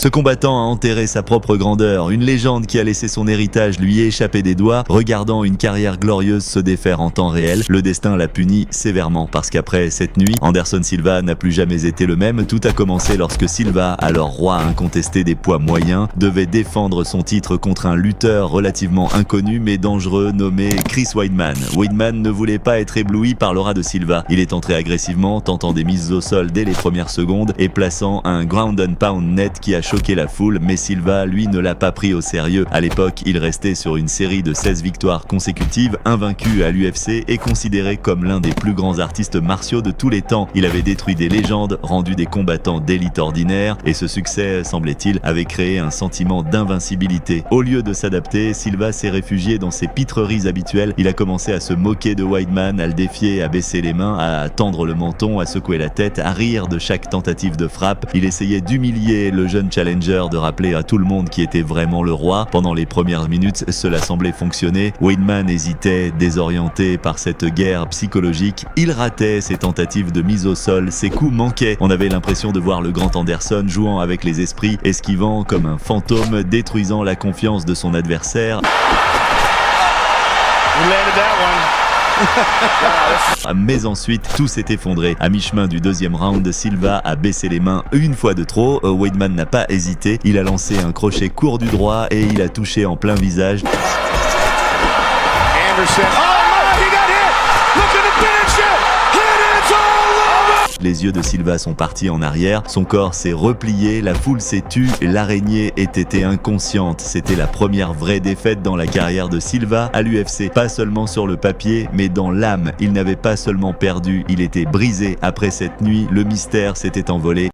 Ce combattant a enterré sa propre grandeur, une légende qui a laissé son héritage lui échapper des doigts, regardant une carrière glorieuse se défaire en temps réel. Le destin l'a puni sévèrement parce qu'après cette nuit, Anderson Silva n'a plus jamais été le même. Tout a commencé lorsque Silva, alors roi incontesté des poids moyens, devait défendre son titre contre un lutteur relativement inconnu mais dangereux nommé Chris Weidman. Weidman ne voulait pas être ébloui par l'aura de Silva. Il est entré agressivement, tentant des mises au sol dès les premières secondes et plaçant un ground and pound net qui a choqué la foule, mais Silva, lui, ne l'a pas pris au sérieux. À l'époque, il restait sur une série de 16 victoires consécutives, invaincu à l'UFC et considéré comme l'un des plus grands artistes martiaux de tous les temps. Il avait détruit des légendes, rendu des combattants d'élite ordinaire, et ce succès, semblait-il, avait créé un sentiment d'invincibilité. Au lieu de s'adapter, Silva s'est réfugié dans ses pitreries habituelles. Il a commencé à se moquer de Weidman, à le défier, à baisser les mains, à tendre le menton, à secouer la tête, à rire de chaque tentative de frappe. Il essayait d'humilier le jeune challenger, de rappeler à tout le monde qui était vraiment le roi. Pendant les premières minutes, cela semblait fonctionner. Weidman hésitait, désorienté par cette guerre psychologique. Il ratait ses tentatives de mise au sol, ses coups manquaient. On avait l'impression de voir le grand Anderson jouant avec les esprits, esquivant comme un fantôme, détruisant la confiance de son adversaire. Mais ensuite, tout s'est effondré. À mi-chemin du deuxième round, Silva a baissé les mains une fois de trop. Weidman n'a pas hésité. Il a lancé un crochet court du droit et il a touché en plein visage. Anderson. Les yeux de Silva sont partis en arrière, son corps s'est replié, la foule s'est tue, l'araignée était inconsciente. C'était la première vraie défaite dans la carrière de Silva à l'UFC. Pas seulement sur le papier, mais dans l'âme. Il n'avait pas seulement perdu, il était brisé. Après cette nuit, le mystère s'était envolé.